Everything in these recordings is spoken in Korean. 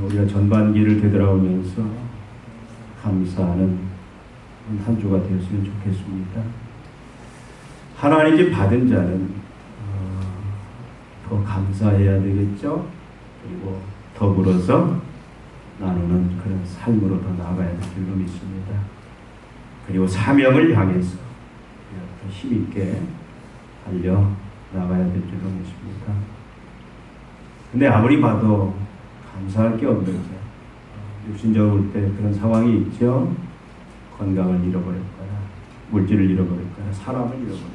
우리가 전반기를 되돌아오면서 감사하는 한 주가 되었으면 좋겠습니다. 하나님께 받은 자는 더 감사해야 되겠죠. 그리고 더불어서 나누는 그런 삶으로 더 나아가야 될 줄로 믿습니다. 그리고 사명을 향해서 더 힘있게 달려 나가야 될 줄로 믿습니다. 근데 아무리 봐도 감사할 게 없는 게 육신적으로 올 때 그런 상황이 있죠. 건강을 잃어버렸거나 물질을 잃어버렸거나 사람을 잃어버렸거나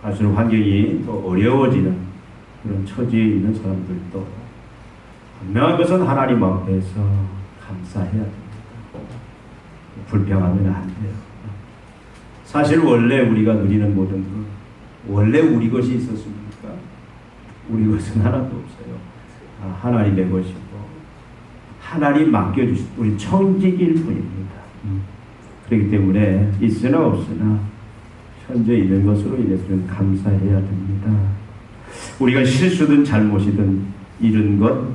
갈수록 환경이 더 어려워지는 그런 처지에 있는 사람들도 분명한 것은 하나님 앞에서 감사해야 됩니다. 불평하면 안 돼요. 사실 원래 우리가 누리는 모든 것, 원래 우리 것이 있었습니까? 우리 것은 하나도 없어요. 하나님의 것이고 하나님 맡겨주신 우리 청직일 뿐입니다. 그렇기 때문에 있으나 없으나 현재 있는 것으로 인해서는 감사해야 됩니다. 우리가 실수든 잘못이든 잃은 것,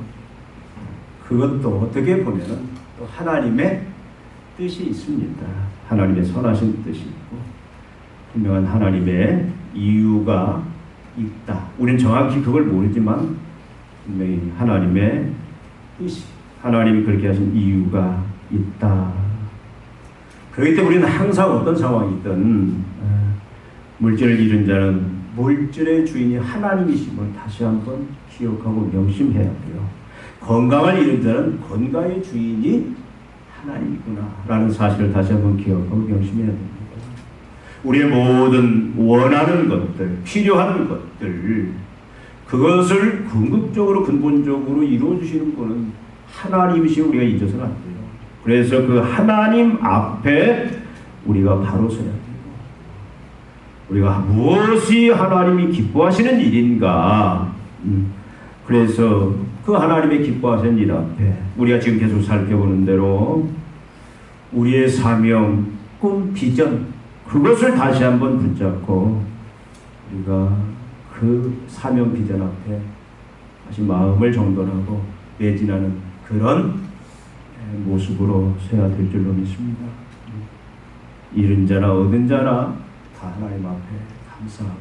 그것도 어떻게 보면 또 하나님의 뜻이 있습니다. 하나님의 선하신 뜻이 있고 분명한 하나님의 이유가 있다. 우리는 정확히 그걸 모르지만 분명히 하나님의 뜻이, 하나님이 그렇게 하신 이유가 있다. 그렇기 때문에 우리는 항상 어떤 상황이든 물질을 잃은 자는 물질의 주인이 하나님이심을 다시 한번 기억하고 명심해야 돼요. 건강을 잃은 자는 건강의 주인이 하나님이구나 라는 사실을 다시 한번 기억하고 명심해야 됩니다. 우리의 모든 원하는 것들, 필요한 것들, 그것을 궁극적으로 근본적으로 이루어주시는 분은 하나님이시고 우리가 잊어서는 안 돼요. 그래서 그 하나님 앞에 우리가 바로 서야 돼요. 우리가 무엇이 하나님이 기뻐하시는 일인가? 그래서 그 하나님의 기뻐하시는 일 앞에 우리가 지금 계속 살펴보는 대로 우리의 사명, 꿈, 비전, 그것을 다시 한번 붙잡고 우리가 그 사명, 비전 앞에 다시 마음을 정돈하고 매진하는 그런 모습으로 서야 될 줄로 믿습니다. 잃은 자나 얻은 자나 다 하나님 앞에 감사하고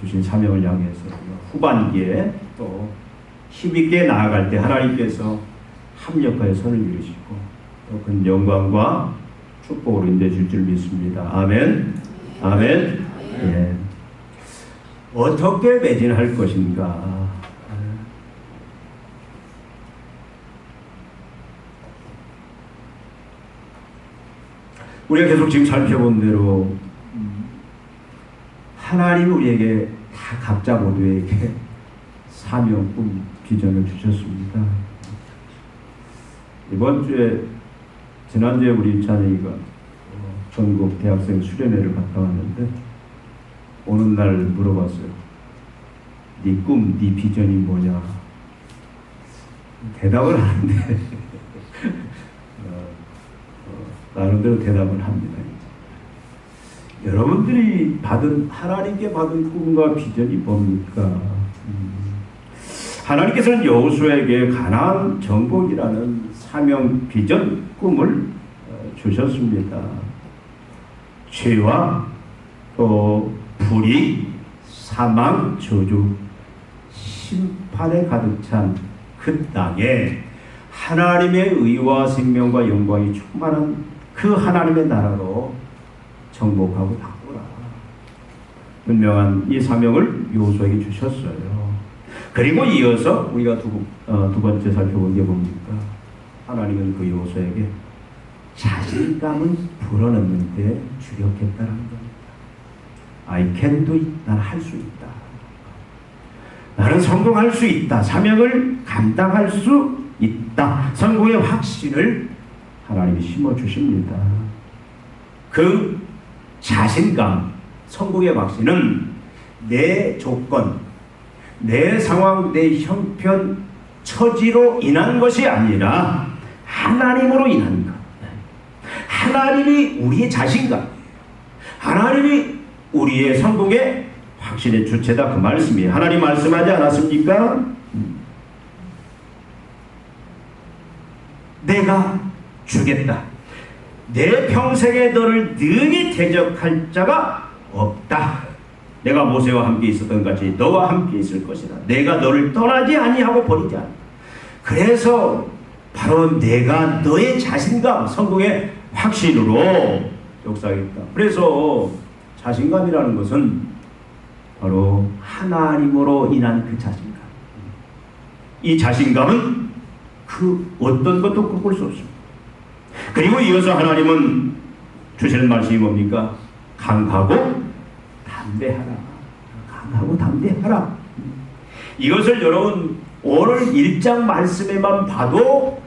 주신 사명을 향해서 후반기에 또 힘있게 나아갈 때 하나님께서 합력하여 선을 이루시고 또 그 영광과 축복으로 인도해 줄 줄 믿습니다. 아멘. 아멘. 예. 어떻게 매진할 것인가? 우리가 계속 지금 살펴본 대로 하나님이 우리에게 다 각자 모두에게 사명, 꿈, 비전을 주셨습니다. 이번 주에 지난주에 우리 자녀가 전국 대학생 수련회를 갔다 왔는데 오는 날 물어봤어요. 네 꿈, 네 비전이 뭐냐? 대답을 하는데 나름대로 대답을 합니다. 여러분들이 받은 하나님께 받은 꿈과 비전이 뭡니까? 하나님께서는 여호수아에게 가나안 정복이라는 사명, 비전, 꿈을 주셨습니다. 죄와 또 불의, 사망, 저주, 심판에 가득 찬 그 땅에 하나님의 의와 생명과 영광이 충만한 그 하나님의 나라로 정복하고 바꾸라. 분명한 이 사명을 여호수아에게 주셨어요. 그리고 이어서 우리가 두 번째 살펴본 게 뭡니까? 하나님은 그 여호수아에게 자신감을 불어넣는 데 주력했다는 겁니다. I can do it. 나는 할 수 있다. 나는 성공할 수 있다. 사명을 감당할 수 있다. 성공의 확신을 하나님이 심어주십니다. 그 자신감, 성공의 확신은 내 조건, 내 상황, 내 형편, 처지로 인한 것이 아니라 하나님으로 인한 것. 하나님이 우리의 자신감, 하나님이 우리의 성공의 확신의 주체다, 그 말씀이에요. 하나님 말씀하지 않았습니까? 내가 주겠다. 내 평생에 너를 능히 대적할 자가 없다. 내가 모세와 함께 있었던 같이 너와 함께 있을 것이다. 내가 너를 떠나지 아니하고 버리지 않는다. 그래서 바로 내가 너의 자신감, 성공의 확신으로 역사하겠다. 그래서 자신감이라는 것은 바로 하나님으로 인한 그 자신감. 이 자신감은 그 어떤 것도 꺾을 수 없습니다. 그리고 이어서 하나님은 주시는 말씀이 뭡니까? 강하고 담대하라. 강하고 담대하라. 이것을 여러분 오늘 1장 말씀에만 봐도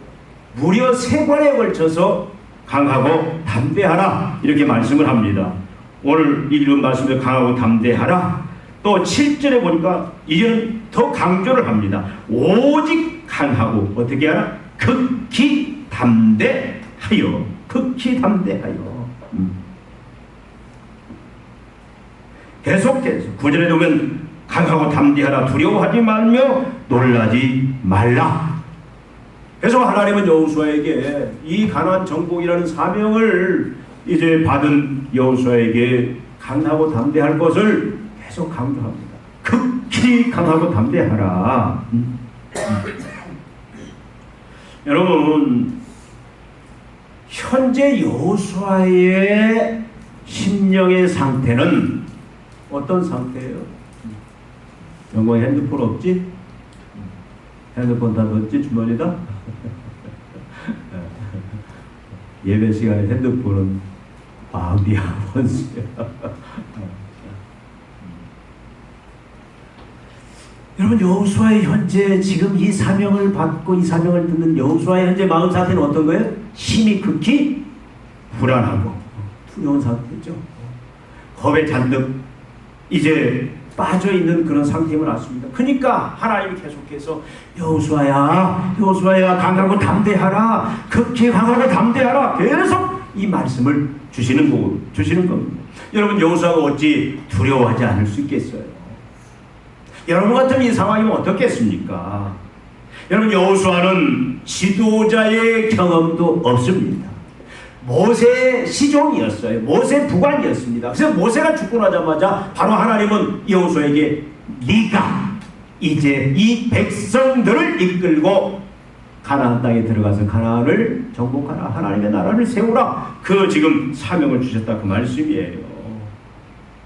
무려 3번에 걸쳐서 강하고 담대하라 이렇게 말씀을 합니다. 오늘 읽은 말씀에 강하고 담대하라. 또 7절에 보니까 이제는 더 강조를 합니다. 오직 강하고 어떻게 하라? 극히 담대하여. 극히 담대하여. 계속해서 9절에 보면 강하고 담대하라. 두려워하지 말며 놀라지 말라. 그래서 하나님은 여호수아에게 이 가나안 정복이라는 사명을 이제 받은 여호수아에게 강하고 담대할 것을 계속 강조합니다. 극히 강하고 담대하라. 여러분, 현재 여호수아의 심령의 상태는 어떤 상태예요? 영광 핸드폰 없지? 핸드폰 다 넣었지? 주머니다? 예배 시간에 핸드폰은 마음이야, 원수야. 여러분, 여호수아의 현재 지금 이 사명을 받고 이 사명을 듣는 여호수아의 현재 마음 상태는 어떤 거예요? 심히 극히 불안하고 두려운 상태죠. 겁에 잔뜩 이제 빠져있는 그런 상태임을 알습니다. 그러니까 하나님이 계속해서 여호수아야, 여호수아야, 강하고 담대하라, 극히 강하고 담대하라, 계속 이 말씀을 주시는 겁니다. 여러분, 여호수아가 어찌 두려워하지 않을 수 있겠어요? 여러분 같으면 이 상황이면 어떻겠습니까? 여러분, 여호수아는 지도자의 경험도 없습니다. 모세의 시종이었어요. 모세 부관이었습니다. 그래서 모세가 죽고 나자마자 바로 하나님은 여호수아에게 네가 이제 이 백성들을 이끌고 가나안 땅에 들어가서 가나안을 정복하라. 하나님의 나라를 세우라. 그 지금 사명을 주셨다 그 말씀이에요.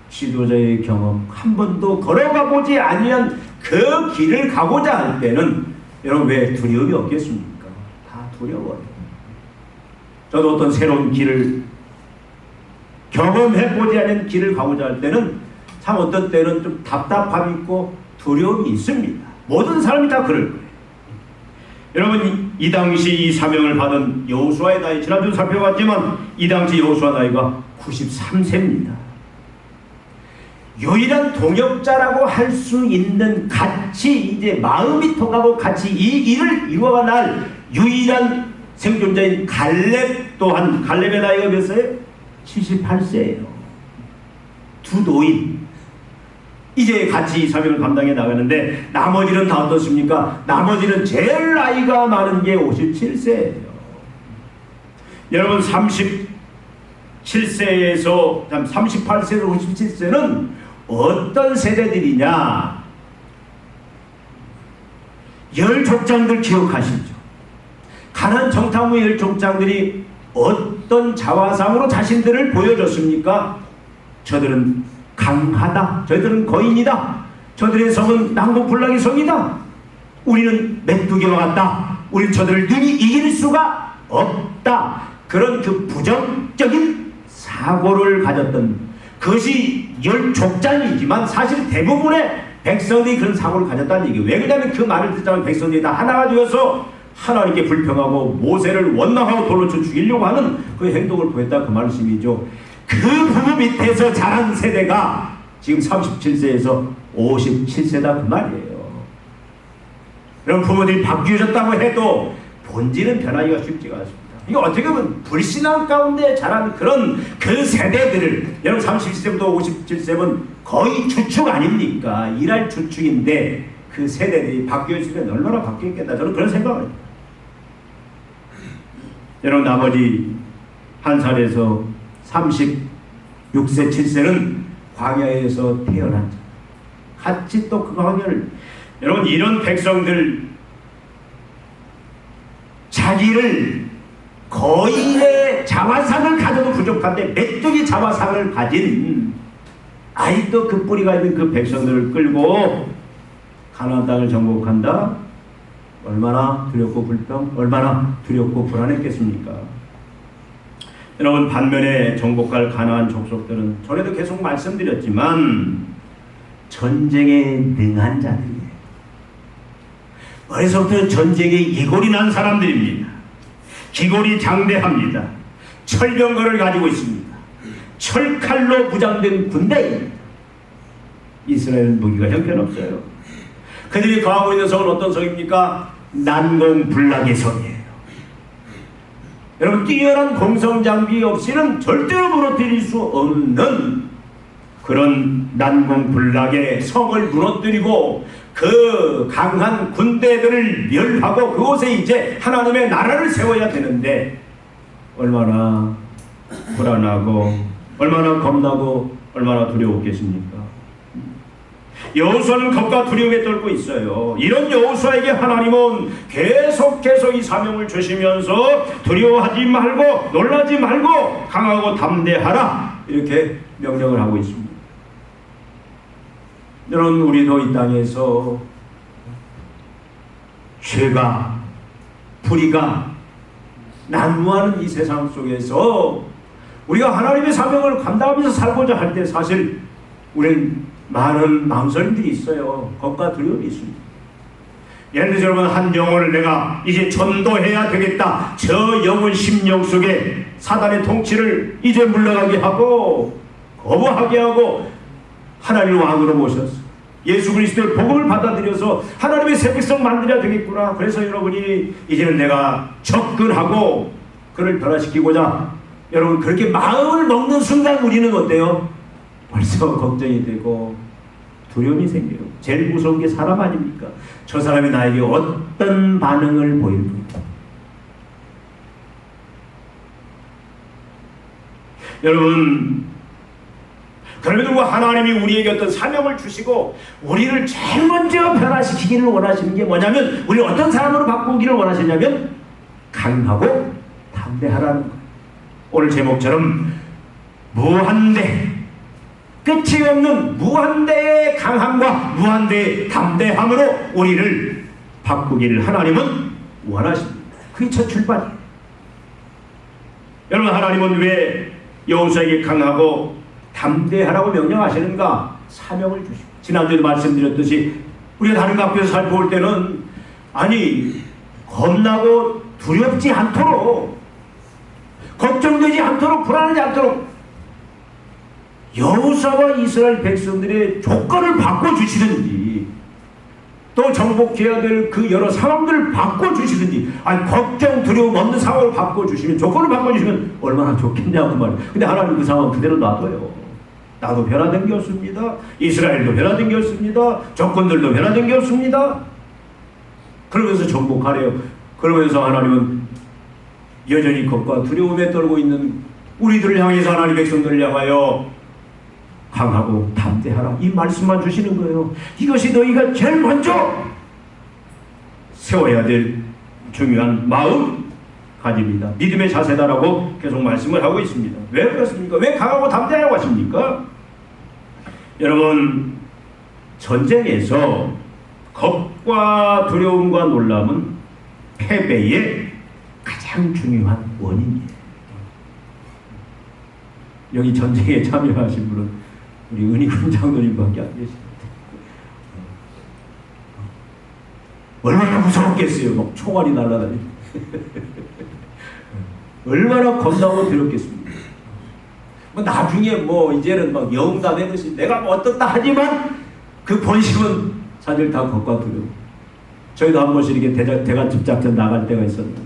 지도자의 경험 한 번도 걸어가 보지 아니한 그 길을 가고자 할 때는 여러분 왜 두려움이 없겠습니까? 다 두려워요. 저도 어떤 새로운 길을 경험해보지 않은 길을 가고자 할 때는 참 어떤 때는 좀 답답함이 있고 두려움이 있습니다. 모든 사람이 다 그럴 거예요. 여러분, 이 당시 이 사명을 받은 여호수아의 나이, 지난주 살펴봤지만 이 당시 여호수아 나이가 93세입니다. 유일한 동역자라고 할 수 있는 같이 이제 마음이 통하고 같이 이 일을 이루어갈 유일한 생존자인 갈렙 또한, 갈렙의 나이가 몇 세예요? 78세예요. 두 노인 이제 같이 이 사명을 감당해 나가는데 나머지는 다 어떻습니까? 나머지는 제일 나이가 많은 게 57세예요. 여러분, 37세에서 38세에서 57세는 어떤 세대들이냐? 열 족장들 기억하시죠? 가나안 정탐 열 족장들이 어떤 자화상으로 자신들을 보여줬습니까? 저들은 강하다. 저들은 거인이다. 저들의 성은 난공불락의 성이다. 우리는 메뚜기와 같다. 우리는 저들을 능히 이길 수가 없다. 그런 그 부정적인 사고를 가졌던 그것이 열 족장이지만 사실 대부분의 백성들이 그런 사고를 가졌다는 얘기예요. 왜 그러냐면 그 말을 듣자면 백성들이 다 하나가 되어서 하나님께 불평하고 모세를 원망하고 돌로 쳐 죽이려고 하는 그 행동을 보였다 그 말씀이죠. 그 부부 밑에서 자란 세대가 지금 37세에서 57세다 그 말이에요. 그럼 부모들이 바뀌어졌다고 해도 본질은 변하기가 쉽지가 않습니다. 이게 어떻게 보면 불신앙 가운데 자란 그런 그 세대들을, 여러분 37세부터 57세면 거의 주축 아닙니까? 일할 주축인데 그 세대들이 바뀌어있으면 얼마나 바뀌었겠다. 저는 그런 생각을 해요. 여러분, 나머지 1살에서 36세, 7세는 광야에서 태어난 자. 같이 또 그 광야를, 여러분, 이런 백성들, 자기를 거인의 자화상을 가져도 부족한데 메뚜기 자화상을 가진 아직도 그 뿌리가 있는 그 백성들을 끌고 가나안 땅을 정복한다? 얼마나 두렵고 얼마나 두렵고 불안했겠습니까? 여러분, 반면에 정복할 가나안 족속들은 전에도 계속 말씀드렸지만 전쟁에 능한 자들이에요. 어려서부터 전쟁에 이골이 난 사람들입니다. 기골이 장대합니다. 철병거를 가지고 있습니다. 철칼로 무장된 군대입니다. 이스라엘은 무기가 형편없어요. 그들이 거하고 있는 성은 어떤 성입니까? 난공불락의 성이에요. 여러분, 뛰어난 공성장비 없이는 절대로 무너뜨릴 수 없는 그런 난공불락의 성을 무너뜨리고 그 강한 군대들을 멸하고 그곳에 이제 하나님의 나라를 세워야 되는데 얼마나 불안하고 얼마나 겁나고 얼마나 두려웠겠습니까? 여호수아는 겁과 두려움에 떨고 있어요. 이런 여호수아에게 하나님은 계속 이 사명을 주시면서 두려워하지 말고 놀라지 말고 강하고 담대하라, 이렇게 명령을 하고 있습니다. 여러분, 우리도 이 땅에서 죄가, 불의가 난무하는 이 세상 속에서 우리가 하나님의 사명을 감당하면서 살고자 할 때 사실 우리는 많은 망설임들이 있어요. 겁과 두려움이 있습니다. 예를 들어서 여러분, 한 영혼을 내가 이제 전도해야 되겠다. 저 영혼 심령 속에 사단의 통치를 이제 물러가게 하고 거부하게 하고 하나님을 왕으로 모셨어. 예수 그리스도의 복음을 받아들여서 하나님의 새 백성 만들어야 되겠구나. 그래서 여러분이 이제는 내가 접근하고 그를 변화시키고자, 여러분, 그렇게 마음을 먹는 순간 우리는 어때요? 벌써 걱정이 되고 두려움이 생겨요. 제일 무서운 게 사람 아닙니까? 저 사람이 나에게 어떤 반응을 보일까? 여러분, 그럼에도 불구하고 하나님이 우리에게 어떤 사명을 주시고 우리를 제일 먼저 변화시키기를 원하시는 게 뭐냐면, 우리를 어떤 사람으로 바꾸기를 원하시냐면 강하고 담대하라는 거예요. 오늘 제목처럼 무한대, 끝이 없는 무한대의 강함과 무한대의 담대함으로 우리를 바꾸기를 하나님은 원하십니다. 그게 첫 출발이에요. 여러분, 하나님은 왜 여호수아에게 강하고 담대하라고 명령하시는가? 사명을 주시고, 지난주에도 말씀드렸듯이 우리가 다른 학교에서 살펴볼 때는 아니 겁나고 두렵지 않도록, 걱정되지 않도록, 불안하지 않도록 여호수아와 이스라엘 백성들의 조건을 바꿔주시든지, 또 정복해야 될 그 여러 상황들을 바꿔주시든지, 아니 걱정 두려움 없는 상황을 바꿔주시면, 조건을 바꿔주시면 얼마나 좋겠냐고 말이에요. 근데 하나님 그 상황 그대로 놔둬요. 나도 변화된 게 없습니다. 이스라엘도 변화된 게 없습니다. 조건들도 변화된 게 없습니다. 그러면서 정복하래요. 그러면서 하나님은 여전히 겁과 두려움에 떨고 있는 우리들을 향해서 하나님 백성들을 향하여 강하고 담대하라, 이 말씀만 주시는 거예요. 이것이 너희가 제일 먼저 세워야 될 중요한 마음가짐이다, 믿음의 자세다라고 계속 말씀을 하고 있습니다. 왜 그렇습니까? 왜 강하고 담대하라고 하십니까? 여러분, 전쟁에서 겁과 두려움과 놀람은 패배의 가장 중요한 원인이에요. 여기 전쟁에 참여하신 분은 우리 은희군 장로님밖에 안 계십니다. 얼마나 무서웠겠어요. 막 총알이 날아다니고 얼마나 겁나고 두렵겠습니까? 뭐 나중에 뭐 이제는 막 영담해듯이 내가 뭐 어떻다 하지만 그 본심은 사실 다 겁과 두려움. 저희도 한 번씩 이렇게 대간집 작전 나갈 때가 있었는데,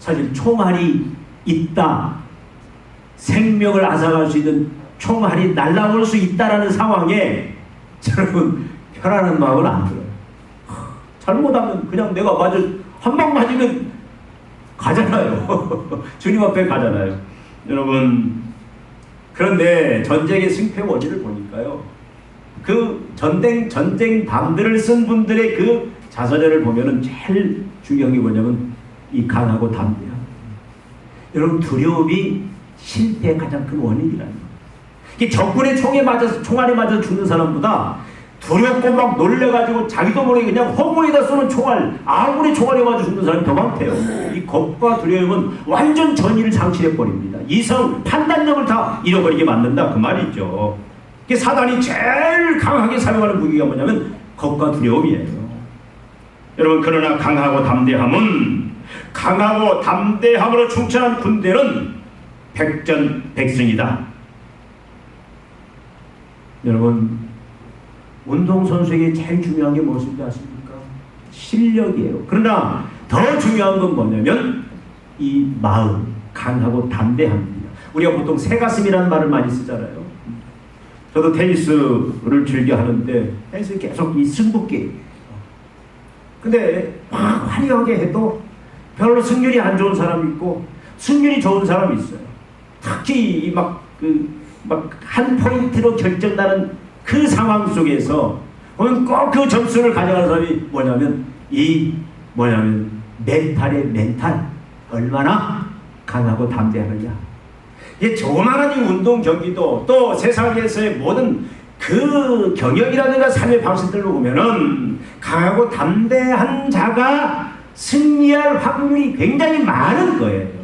사실 총알이 있다, 생명을 앗아갈 수 있는 총알이 날아올 수 있다라는 상황에 여러분 편안한 마음은 안 들어요. 잘못하면 그냥 내가 한 방 맞으면 가잖아요. 주님 앞에 가잖아요. 여러분, 그런데 전쟁의 승패 원인을 보니까요, 그 전쟁 방들을 쓴 분들의 그 자서전을 보면은 제일 중요한 게 뭐냐면 이 강하고 담대함. 여러분, 두려움이 실패의 가장 큰 원인이라는 거예요. 적군의 총알에 맞아 죽는 사람보다 두렵고 막 놀래가지고 자기도 모르게 그냥 허공에다 쏘는 총알, 아무리 총알에 맞아 죽는 사람이 더 많대요. 이 겁과 두려움은 완전 전의를 상실해버립니다. 이성, 판단력을 다 잃어버리게 만든다, 그 말이죠. 사단이 제일 강하게 사용하는 무기가 뭐냐면 겁과 두려움이에요. 여러분, 그러나 강하고 담대함으로 충천한 군대는 백전백승이다. 여러분, 운동선수에게 제일 중요한 게 무엇인지 아십니까? 실력이에요. 그러나 더 중요한 건 뭐냐면 이 마음, 강하고 담대함입니다. 우리가 보통 새가슴이라는 말을 많이 쓰잖아요. 저도 테니스를 즐겨 하는데 테니스 계속 이 승부게임. 근데 막 화려하게 해도 별로 승률이 안 좋은 사람이 있고 승률이 좋은 사람이 있어요. 특히 막 한 포인트로 결정나는 그 상황 속에서 보면 꼭 그 점수를 가져가는 사람이 뭐냐면 멘탈의 멘탈, 얼마나 강하고 담대하느냐. 이 조그마한 운동 경기도 또 세상에서의 모든 그 경영이라든가 삶의 방식들로 보면은 강하고 담대한 자가 승리할 확률이 굉장히 많은 거예요.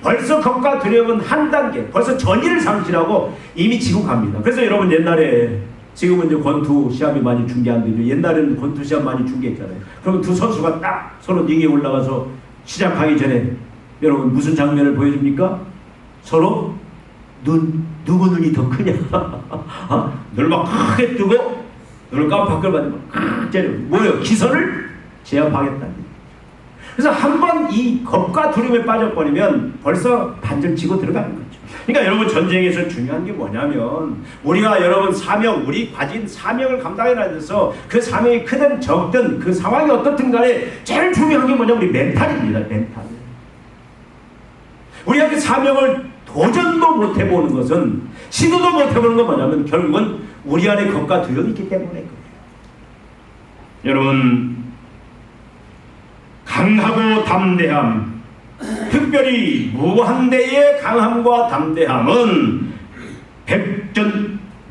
벌써 겁과 두려움은 한 단계, 벌써 전의를 상실하고 이미 지고 갑니다. 그래서 여러분, 옛날에, 지금은 이제 권투 시합이 많이 중계 안 되죠. 옛날에는 권투 시합 많이 중계했잖아요. 그러면 두 선수가 딱 서로 링에 올라가서 시작하기 전에 여러분 무슨 장면을 보여줍니까? 서로 누구 눈이 더 크냐? 눈을 막 크게 뜨고 눈을 깜빡을 받으면 째려. 뭐예요? 기선을 제압하겠다. 그래서 한번 이 겁과 두려움에 빠져버리면 벌써 반절 치고 들어가는 거죠. 그러니까 여러분, 전쟁에서 중요한 게 뭐냐면 우리가 여러분 우리 가진 사명을 감당해야 돼서 그 사명이 크든 적든 그 상황이 어떻든 간에 제일 중요한 게 뭐냐면 우리 멘탈입니다. 멘탈. 우리가 그 사명을 도전도 못 해보는 것은, 시도도 못 해보는 건 뭐냐면 결국은 우리 안에 겁과 두려움이 있기 때문에 그래요. 여러분, 강하고 담대함, 특별히 무한대의 강함과 담대함은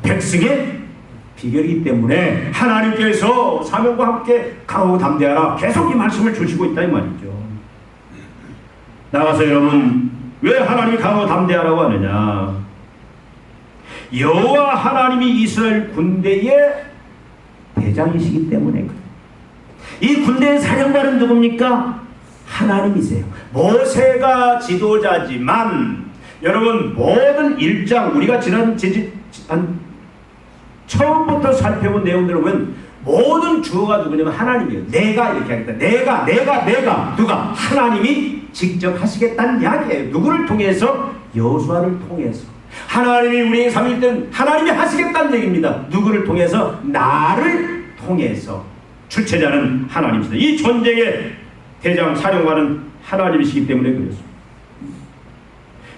백전백승의 비결이기 때문에 하나님께서 사명과 함께 강하고 담대하라 계속 이 말씀을 주시고 있다 이 말이죠. 나가서 여러분, 왜 하나님이 강하고 담대하라고 하느냐? 여호와 하나님이 이스라엘 군대의 대장이시기 때문에 그래요. 이 군대의 사령관은 누굽니까? 하나님이세요. 모세가 지도자지만 여러분, 모든 일장, 우리가 처음부터 살펴본 내용들을 보면 모든 주어가 누구냐면 하나님이에요. 내가 이렇게 하겠다. 내가 누가? 하나님이 직접 하시겠다는 이야기예요. 누구를 통해서? 여호수아를 통해서. 하나님이 우리의 삶일 땐 하나님이 하시겠다는 얘기입니다. 누구를 통해서? 나를 통해서. 주체자는 하나님이시다. 이 전쟁의 대장 사령관은 하나님이시기 때문에 그렇습니다.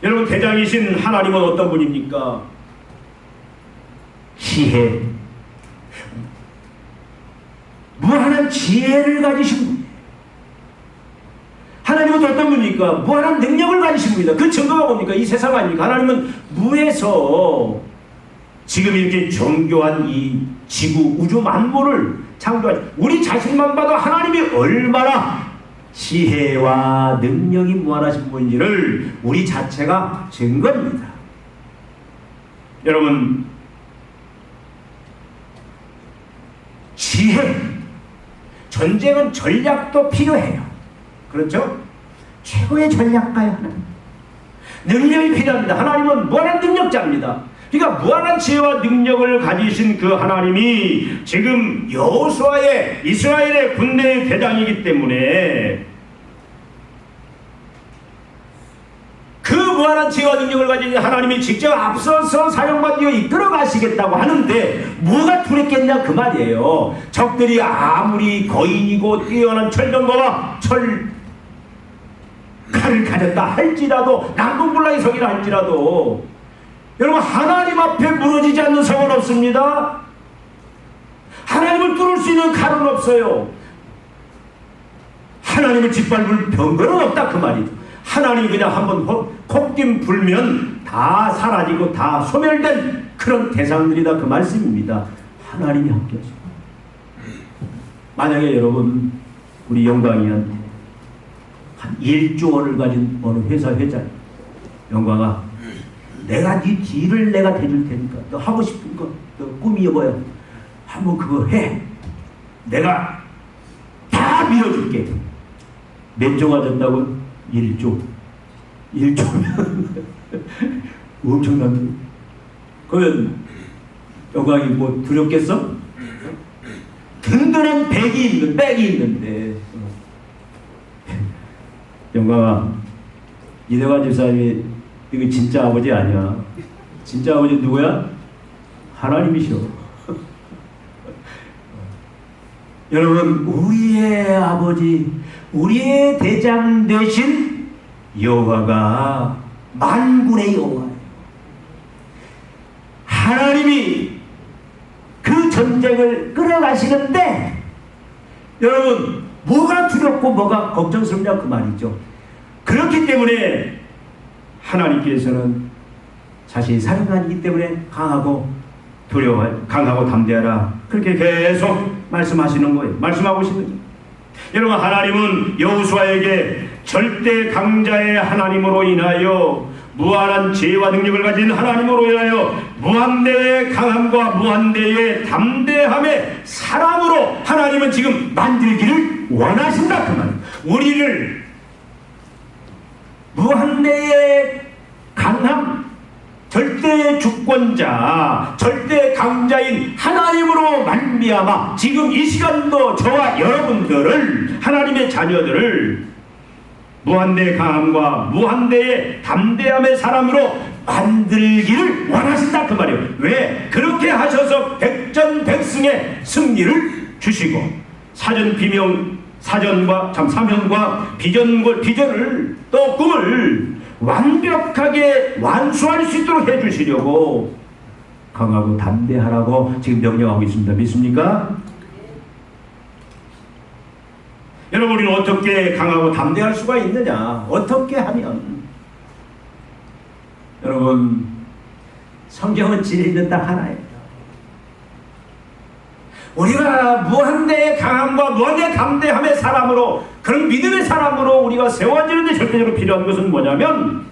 여러분, 대장이신 하나님은 어떤 분입니까? 지혜, 무한한 지혜를 가지신 분. 하나님은 어떤 분입니까? 무한한 능력을 가지신 분이다. 그 증거가 뭡니까? 이 세상 아닙니까? 하나님은 무에서 지금 이렇게 정교한 이 지구, 우주 만물을 창조하신, 우리 자신만 봐도 하나님이 얼마나 지혜와 능력이 무한하신 분인지를 우리 자체가 증거입니다. 여러분, 지혜, 전쟁은 전략도 필요해요. 그렇죠? 최고의 전략가야 하나님. 능력이 필요합니다. 하나님은 무한한 능력자입니다. 그러니까 무한한 지혜와 능력을 가지신 그 하나님이 지금 여호수아의 이스라엘의 군대의 대장이기 때문에 그 무한한 지혜와 능력을 가진 하나님이 직접 앞서서 사용받으며 이끌어 가시겠다고 하는데 뭐가 두렵겠냐 그 말이에요. 적들이 아무리 거인이고 뛰어난 철병거와 칼을 가졌다 할지라도 난동불락이 서기라 할지라도 여러분 하나님 앞에 무너지지 않는 성은 없습니다. 하나님을 뚫을 수 있는 칼은 없어요. 하나님을 짓밟을 병거는 없다 그 말이죠. 하나님이 그냥 한번 콧김 불면 다 사라지고 다 소멸된 그런 대상들이다 그 말씀입니다. 하나님이 함께 하시고 만약에 여러분 우리 영광이한 한 1조 원을 가진 어느 회사 회장 영광아 내가 네 뒤를 내가 대줄 테니까 너 하고 싶은 거 너 꿈이 뭐야 한번 그거 해 내가 다 밀어줄게 몇 조가 된다고? 1조 1조면 엄청난 그러면 영광이 뭐 두렵겠어? 든든한 백이 있는데 영광아 이대관 집사님이 이거 진짜 아버지 아니야. 진짜 아버지 누구야? 하나님이셔. 여러분 우리의 아버지 우리의 대장 되신 여호와가 만군의 여호와예요. 하나님이 그 전쟁을 끌어가시는데 여러분 뭐가 두렵고 뭐가 걱정스럽냐 그 말이죠. 그렇기 때문에 하나님께서는 자신이 사랑하기 때문에 강하고 강하고 담대하라 그렇게 계속 말씀하시는 거예요. 말씀하고 계시는 거예요. 여러분 하나님은 여호수아에게 절대 강자의 하나님으로 인하여 무한한 지혜와 능력을 가진 하나님으로 인하여 무한대의 강함과 무한대의 담대함의 사람으로 하나님은 지금 만들기를 원하신다 그 말이에요. 우리를 무한대의 강함 절대 주권자 절대 강자인 하나님으로 말미암아 지금 이 시간도 저와 여러분들을 하나님의 자녀들을 무한대의 강함과 무한대의 담대함의 사람으로 만들기를 원하신다 그 말이에요. 왜? 그렇게 하셔서 백전백승의 승리를 주시고 사면과 비전을 또 꿈을 완벽하게 완수할 수 있도록 해주시려고 강하고 담대하라고 지금 명령하고 있습니다. 믿습니까? 여러분 우리는 어떻게 강하고 담대할 수가 있느냐? 어떻게 하면? 여러분 성경은 진리는 딱 하나예요. 우리가 무한대의 강함과 무한대의 담대함의 사람으로 그런 믿음의 사람으로 우리가 세워지는 데 절대적으로 필요한 것은 뭐냐면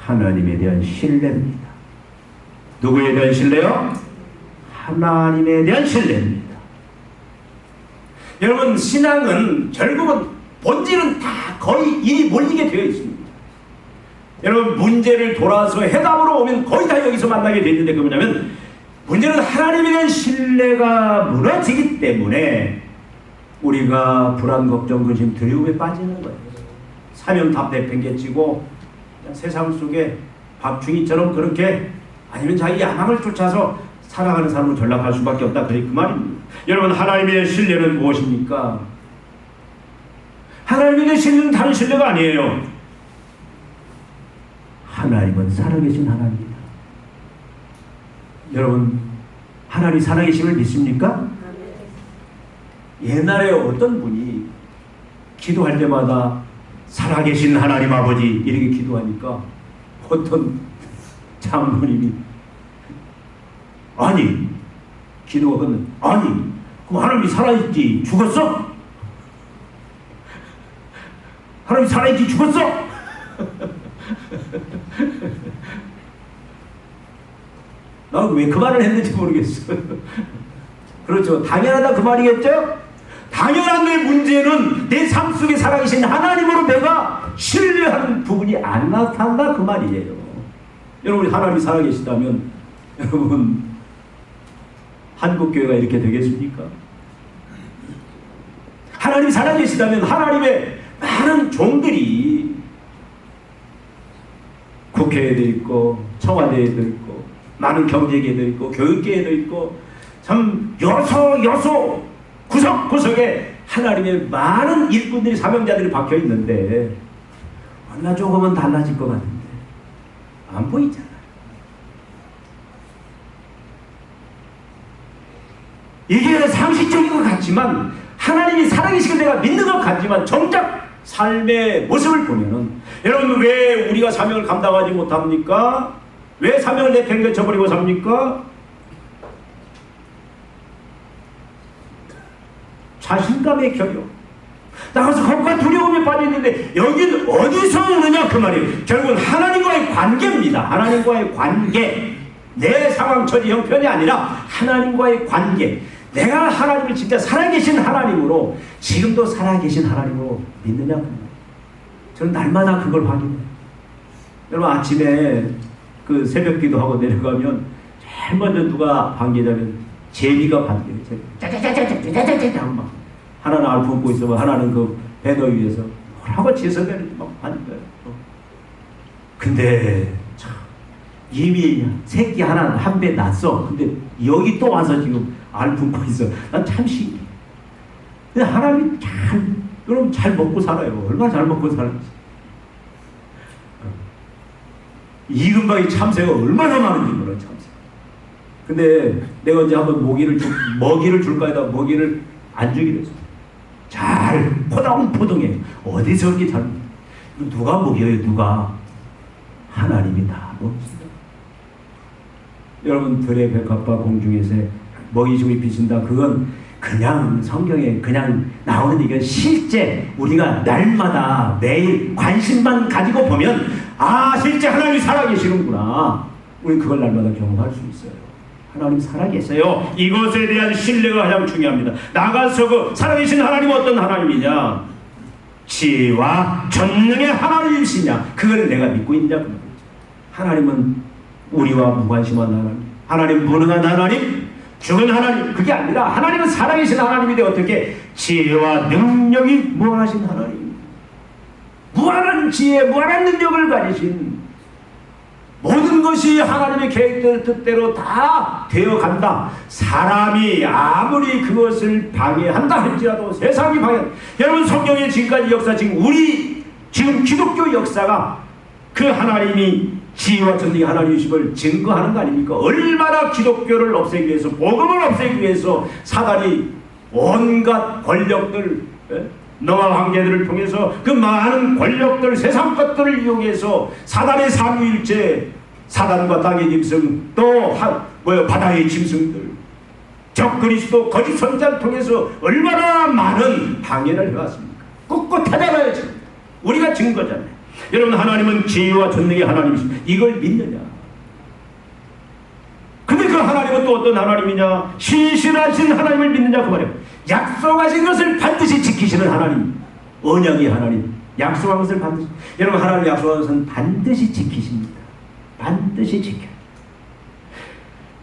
하나님에 대한 신뢰입니다. 누구에 대한 신뢰요? 하나님에 대한 신뢰입니다. 여러분 신앙은 결국은 본질은 다 거의 일이 몰리게 되어 있습니다. 여러분 문제를 돌아서 해답으로 오면 거의 다 여기서 만나게 되는데 그 뭐냐면 문제는 하나님에 대한 신뢰가 무너지기 때문에 우리가 불안, 걱정, 근심, 두려움에 빠지는 거예요. 사명답 내팽개치고 세상 속에 박충이처럼 그렇게 아니면 자기 야망을 쫓아서 살아가는 사람으로 전락할 수밖에 없다. 그 말입니다. 여러분 하나님의 신뢰는 무엇입니까? 하나님에 대한 신뢰는 다른 신뢰가 아니에요. 하나님은 살아계신 하나님입니다. 여러분 하나님 살아계심을 믿습니까? 옛날에 어떤 분이 기도할 때마다 살아계신 하나님 아버지 이렇게 기도하니까 어떤 장로님이 아니 기도가 끝나 아니 그럼 하나님이 살아있지 죽었어? 하나님이 살아있지 죽었어? 나는 왜 그 말을 했는지 모르겠어요. 그렇죠. 당연하다 그 말이겠죠? 당연한 내 문제는 내 삶 속에 살아계신 하나님으로 내가 신뢰하는 부분이 안 나타난다 그 말이에요. 여러분 하나님이 살아계시다면 여러분 한국교회가 이렇게 되겠습니까? 하나님이 살아계시다면 하나님의 많은 종들이 국회에도 있고 청와대에도 있고 많은 경제계에도 있고 교육계에도 있고 참 여소 구석구석에 하나님의 많은 일꾼들이 사명자들이 박혀 있는데 얼마 조금은 달라질 것 같은데 안 보이잖아. 이게 상식적인 것 같지만 하나님이 살아계시고 내가 믿는 것 같지만 정작 삶의 모습을 보면은 여러분 왜 우리가 사명을 감당하지 못합니까? 왜 사명을 내팽개쳐버리고 삽니까? 자신감의 결여. 나가서 겁과 두려움에 빠져있는데 여기는 어디서 오느냐 그 말이에요. 결국은 하나님과의 관계입니다. 하나님과의 관계. 내 상황, 처지, 형편이 아니라 하나님과의 관계. 내가 하나님을 진짜 살아계신 하나님으로 지금도 살아계신 하나님으로 믿느냐. 저는 날마다 그걸 확인해요. 여러분 아침에 그 새벽 기도하고 내려가면 제일 먼저 누가 반기냐면 제비가 반겨요. 짜자자자자자자자자 막 하나는 알프 먹고 있으면 하나는 그 배너 위에서 뭐라고 지서대는지 막 반겨요. 근데 참 이미 새끼 하나는 한 배 낳았어. 근데 여기 또 와서 지금 알프 먹고 있어. 난 참 신기해. 근데 하나님이 여러분 잘 먹고 살아요. 얼마나 잘 먹고 살는지. 이근방이 참새가 얼마나 많은지 몰라 참새. 근데 내가 이제 한번 먹이를 줄까 해다 먹이를 안 주기로 했어. 잘 포동포동해. 어디서 이렇게 잘 누가 먹여요? 누가? 하나님이 다 먹습니다. 여러분 들의 백합과 공중에서 먹이주고 빚신다. 그건 그냥 성경에 그냥 나오는 얘기가 실제 우리가 날마다 매일 관심만 가지고 보면 아 실제 하나님이 살아계시는구나. 우리 그걸 날마다 경험할 수 있어요. 하나님 살아계세요. 이것에 대한 신뢰가 가장 중요합니다. 나가서 그 살아계신 하나님은 어떤 하나님이냐? 지혜와 전능의 하나님이시냐? 그걸 내가 믿고 있냐? 하나님은 우리와 무관심한 하나님, 하나님 무능한 하나님, 죽은 하나님, 그게 아니라 하나님은 살아계신 하나님인데 어떻게 지혜와 능력이 무한하신 하나님, 무한한 지혜, 무한한 능력을 가지신 모든 것이 하나님의 계획대로 뜻대로 다 되어간다. 사람이 아무리 그것을 방해한다 할지라도 세상이 방해한다. 여러분 성경의 지금까지 역사, 지금 기독교 역사가 그 하나님이 지혜와 전능의 하나님이심을 증거하는 거 아닙니까? 얼마나 기독교를 없애기 위해서, 복음을 없애기 위해서 사단이 온갖 권력들, 노아 황제들을 통해서 그 많은 권력들, 세상 것들을 이용해서 사단의 삼위일체, 사단과 땅의 짐승, 또 바다의 짐승들, 적그리스도, 거짓 선자를 통해서 얼마나 많은 방해를 해왔습니까? 꿋꿋하잖아요. 지금 우리가 증거잖아요. 여러분 하나님은 지혜와 전능의 하나님이십니다. 이걸 믿느냐? 근데 그 하나님은 또 어떤 하나님이냐? 신실하신 하나님을 믿느냐 그 말이에요. 약속하신 것을 반드시 지키시는 하나님, 언약의 하나님, 약속한 것을 반드시. 여러분 하나님 약속한 것은 반드시 지키십니다. 반드시 지켜요.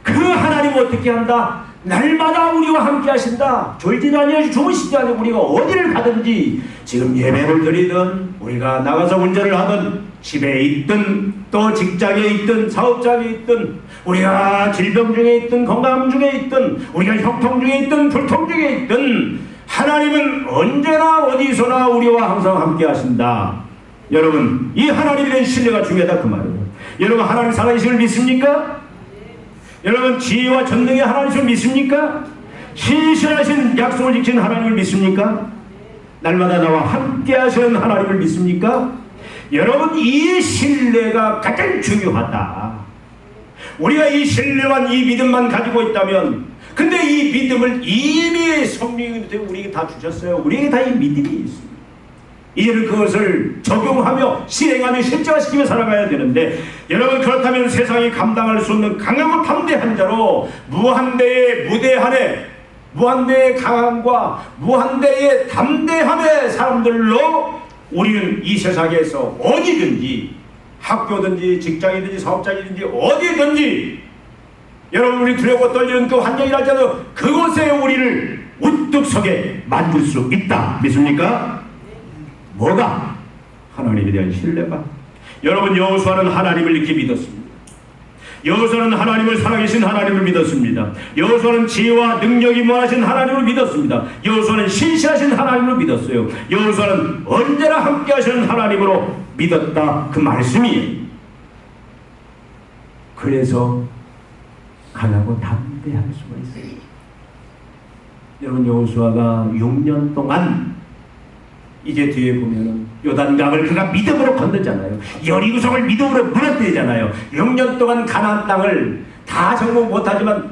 그 하나님은 어떻게 한다? 날마다 우리와 함께 하신다. 졸지도 아니하시고 주무시지 않고 우리가 어디를 가든지, 지금 예배를 드리든 우리가 나가서 운전을 하든 집에 있든 또 직장에 있든 사업장에 있든 우리가 질병 중에 있든 건강 중에 있든 우리가 형통 중에 있든 불통 중에 있든 하나님은 언제나 어디서나 우리와 항상 함께 하신다. 여러분 이 하나님에 대한 신뢰가 중요하다 그 말이에요. 여러분 하나님 살아계심을 믿습니까? 여러분 지혜와 전능의 하나님을 믿습니까? 신실하신 약속을 지키는 하나님을 믿습니까? 날마다 나와 함께 하시는 하나님을 믿습니까? 여러분 이 신뢰가 가장 중요하다. 우리가 이 신뢰와 이 믿음만 가지고 있다면, 근데 이 믿음을 이미 성령님이 우리에게 다 주셨어요. 우리에게 다 이 믿음이 있습니다. 이제는 그것을 적용하며 실행하며 실제화시키며 살아가야 되는데, 여러분 그렇다면 세상이 감당할 수 없는 강하고 담대한 자로 무한대의 무대한에, 무한대의 강함과 무한대의 담대함의 사람들로 우리는 이 세상에서 어디든지, 학교든지 직장이든지 사업장이든지 어디든지, 여러분 우리 두려워 떨리는 그 환경이랄지라도 그곳에 우리를 우뚝 서게 만들 수 있다. 믿습니까? 뭐가? 하나님에 대한 신뢰가. 여러분 여호수아는 하나님을 이렇게 믿었습니다. 여호수아는 하나님을 살아계신 하나님을 믿었습니다. 여호수아는 지혜와 능력이 무한하신 하나님을 믿었습니다. 여호수아는 신실하신 하나님을 믿었어요. 여호수아는 언제나 함께 하시는 하나님으로 믿었다, 그 말씀이에요. 그래서 강하고 담대할 수가 있어요. 여러분, 여호수아가 6년 동안, 이제 뒤에 보면은 요단강을 그가 믿음으로 건너잖아요. 여리고성을 믿음으로 무너뜨리잖아요. 6년 동안 가나안 땅을 다 정복 못하지만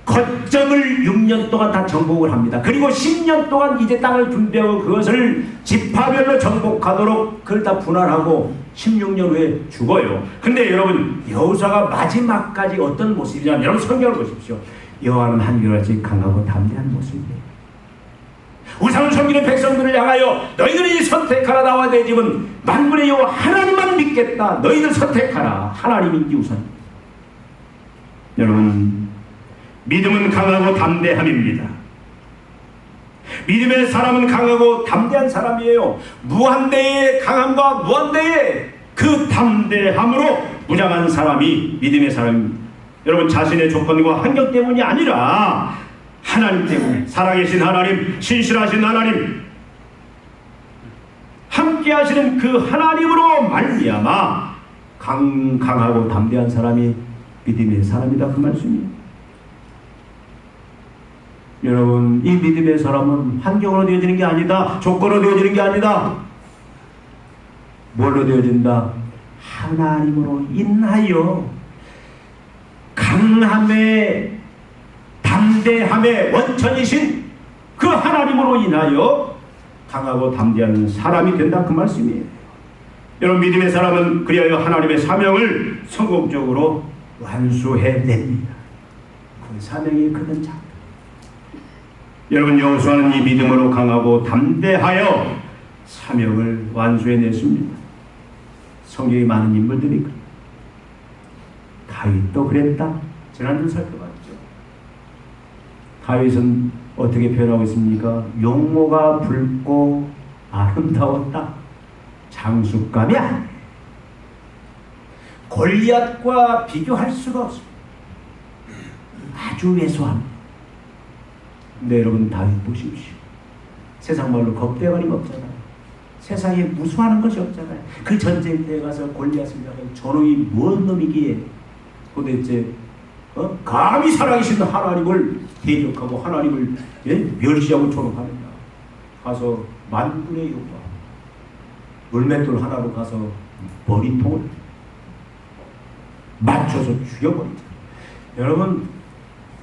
거점을 6년 동안 다 정복을 합니다. 그리고 10년 동안 이제 땅을 분배하고 그것을 지파별로 정복하도록 그걸 다 분할하고 16년 후에 죽어요. 근데 여러분, 여호수아가 마지막까지 어떤 모습이냐면, 여러분 성경을 보십시오. 여호와는 한결같이 강하고 담대한 모습이에요. 우상을 섬기는 백성들을 향하여 너희들이 선택하라, 나와 내 집은 만군의 여호와 하나님만 믿겠다. 너희들 선택하라. 하나님인지 우선. 여러분, 믿음은 강하고 담대함입니다. 믿음의 사람은 강하고 담대한 사람이에요. 무한대의 강함과 무한대의 그 담대함으로 무장한 사람이 믿음의 사람입니다. 여러분, 자신의 조건과 환경 때문이 아니라 하나님 때문에, 살아계신 하나님, 신실하신 하나님, 함께 하시는 그 하나님으로 말미암아 강하고 담대한 사람이 믿음의 사람이다, 그 말씀이에요. 여러분, 이 믿음의 사람은 환경으로 되어지는 게 아니다, 조건으로 되어지는 게 아니다. 뭘로 되어진다? 하나님으로 인하여 강함의 담대함의 원천이신 그 하나님으로 인하여 강하고 담대한 사람이 된다, 그 말씀이에요. 여러분, 믿음의 사람은 그리하여 하나님의 사명을 성공적으로 완수해냅니다. 그 사명이 그는 자. 여러분, 여호수아는 이 믿음으로 강하고 담대하여 사명을 완수해냈습니다. 성경에 많은 인물들이 그래요. 다윗도 그랬다. 지난주 살펴봤죠. 다윗은 어떻게 표현하고 있습니까? 용모가 붉고 아름다웠다. 장수감이 아니에요. 골리앗과 비교할 수가 없습니다. 아주 왜소합니다. 근데 여러분, 다윗 보십시오. 세상 말로 겁대가리가 없잖아요. 세상에 무수하는 것이 없잖아요. 그 전쟁터에 가서 골리앗을 향해 저놈이 뭔 놈이기에 도대체 감히 살아계신 하나님을 대적하고 하나님을 멸시하고 조롱하느냐. 가서 만군의 여호와 물맷돌 하나로 가서 머리통을 맞춰서 죽여버리죠. 여러분,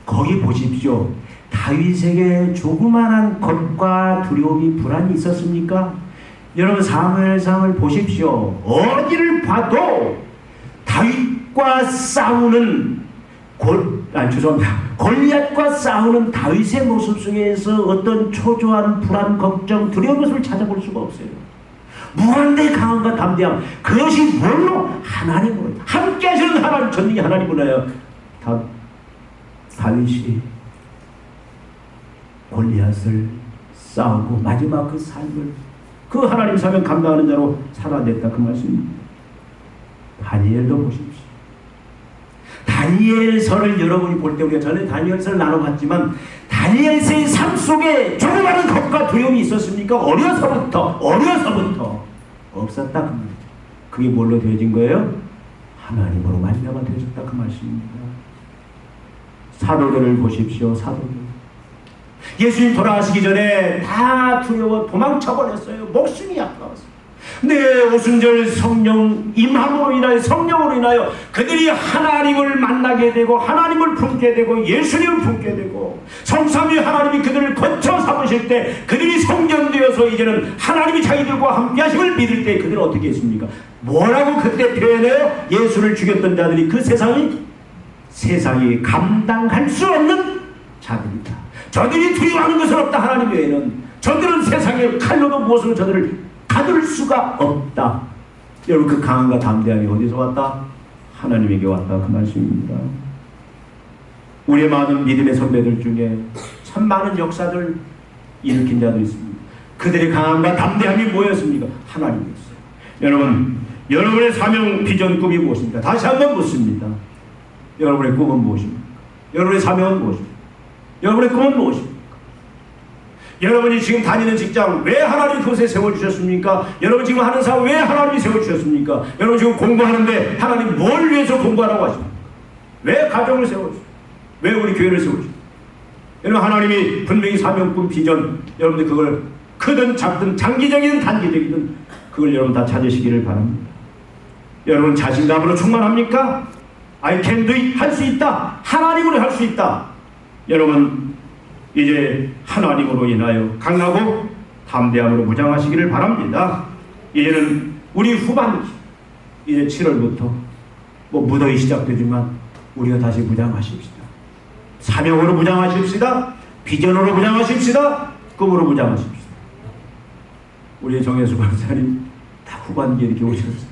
거기 보십시오. 다윗에게 조그만한 겁과 두려움이, 불안이 있었습니까? 여러분, 사무엘상을 보십시오. 어디를 봐도 다윗과 싸우는 골리앗과 싸우는 다윗의 모습 속에서 어떤 초조한 불안, 걱정, 두려운 것을 찾아볼 수가 없어요. 무한대 강함과 담대함, 그것이 뭘로? 하나님으로, 함께 하시는 하나님, 전능의 하나님으로요. 다윗이 골리앗을 싸우고 마지막 그 삶을 그 하나님 사명 감당하는 자로 살아냈다, 그 말씀입니다. 다니엘도 보십시오. 다니엘서를 여러분이 볼 때, 우리가 전에 다니엘서를 나눠봤지만 다니엘서의 삶 속에 조그마한 겁과 두려움이 있었습니까? 어려서부터 없었다, 그 말이죠. 그게 뭘로 되어진 거예요? 하나님으로 말미암아 되어졌다, 그 말씀입니다. 사도들을 보십시오. 사도들 예수님 돌아가시기 전에 다 두려워 도망쳐버렸어요. 목숨이 아까웠어요. 근데 오순절 성령 임함으로 인하여, 성령으로 인하여 그들이 하나님을 만나게 되고 하나님을 품게 되고 예수님을 품게 되고 성삼위 하나님이 그들을 거쳐 삼으실 때 그들이 성전되어서 이제는 하나님이 자기들과 함께 하심을 믿을 때 그들은 어떻게 했습니까? 뭐라고 그때 표현해요? 예수를 죽였던 자들이 그 세상이 감당할 수 없는 자들이다. 저들이 두려워하는 것은 없다, 하나님 외에는. 저들은 세상의 칼로도 무엇으로 저들을 가둘 수가 없다. 여러분, 그 강함과 담대함이 어디서 왔다? 하나님에게 왔다, 그 말씀입니다. 우리의 많은 믿음의 선배들 중에 참 많은 역사들 일으킨 자도 있습니다. 그들의 강함과 담대함이 뭐였습니까? 하나님이었어요. 여러분, 여러분의 사명, 비전, 꿈이 무엇입니까? 다시 한번 묻습니다. 여러분의 꿈은 무엇입니까? 여러분의 사명은 무엇입니까? 여러분의 꿈은 무엇입니까? 여러분이 지금 다니는 직장 왜 하나님이 그곳에 세워주셨습니까? 여러분 지금 하는 사업 왜 하나님이 세워주셨습니까? 여러분 지금 공부하는데 하나님 뭘 위해서 공부하라고 하십니까? 왜 가정을 세워주십니까? 왜 우리 교회를 세워주십니까? 여러분 하나님이 분명히 사명꾼 비전 여러분들 그걸 크든 작든 장기적이든 단기적이든 그걸 여러분 다 찾으시기를 바랍니다. 여러분 자신감으로 충만합니까? I can do it. 할 수 있다. 하나님으로 할 수 있다. 여러분 이제 하나님으로 인하여 강하고 담대함으로 무장하시기를 바랍니다. 이제는 우리 후반기 이제 7월부터 뭐 무더위 시작되지만 우리가 다시 무장하십시다. 사명으로 무장하십시다. 비전으로 무장하십시다. 꿈으로 무장하십시다. 우리 정혜수 박사님 다 후반기에 이렇게 오셨어요.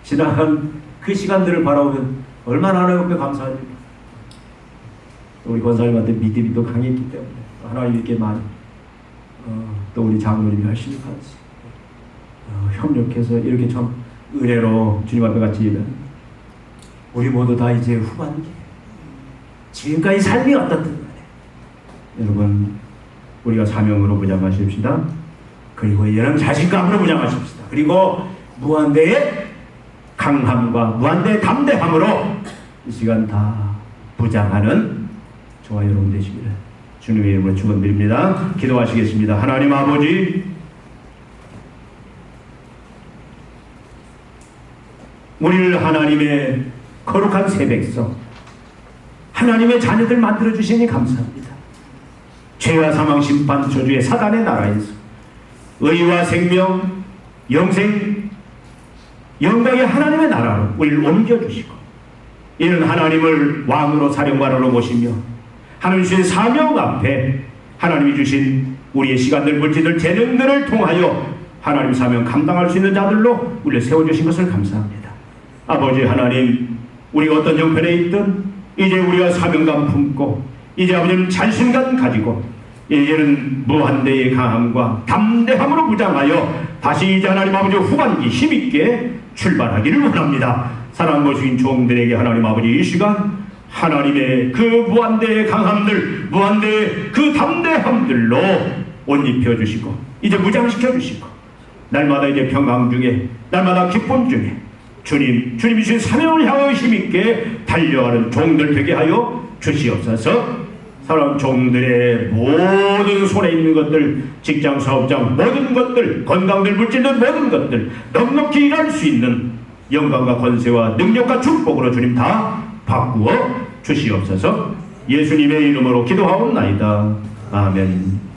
지나간 그 시간들을 바라보면 얼마나 하나님께 감사합니까? 우리 권사님한테 믿음이 또 강했기 때문에 하나님 이렇게 많이 또 우리 장로님이 열심히 같이 협력해서 이렇게 참 은혜로 주님 앞에 같이 예배합니다. 우리 모두 다 이제 후반기 지금까지 삶이 어떻든 간에 여러분 우리가 사명으로 무장하십시다. 그리고 이제는 자신감으로 무장하십시다. 그리고 무한대의 강함과 무한대의 담대함으로 이 시간 다 무장하는 저와 여러분 되시기를 주님의 이름으로 축원드립니다. 기도하시겠습니다. 하나님 아버지, 우리를 하나님의 거룩한 새 백성, 하나님의 자녀들 만들어 주시니 감사합니다. 죄와 사망 심판 저주의 사단의 나라에서 의와 생명, 영생, 영광의 하나님의 나라로 우리를 옮겨주시고 이는 하나님을 왕으로 사령관으로 모시며 하나님 주신 사명 앞에 하나님이 주신 우리의 시간들, 물질들, 재능들을 통하여 하나님 사명 감당할 수 있는 자들로 우리를 세워주신 것을 감사합니다. 아버지 하나님, 우리가 어떤 형편에 있든 이제 우리가 사명감 품고 이제 아버지는 자신감 가지고 이제는 무한대의 강함과 담대함으로 무장하여 다시 이제 하나님 아버지 후반기 힘있게 출발하기를 원합니다. 사랑하는 주인 종들에게 하나님 아버지 이 시간 하나님의 그 무한대의 강함들, 무한대의 그 담대함들로 옷 입혀주시고 이제 무장시켜주시고 날마다 이제 평강 중에 날마다 기쁨 중에 주님이 주신 사명을 향하여 힘있게 달려가는 종들 되게 하여 주시옵소서. 사람 종들의 모든 손에 있는 것들, 직장, 사업장, 모든 것들, 건강들, 물질들, 모든 것들 넉넉히 일할 수 있는 영광과 권세와 능력과 축복으로 주님 다 바꾸어 주시옵소서. 예수님의 이름으로 기도하옵나이다. 아멘.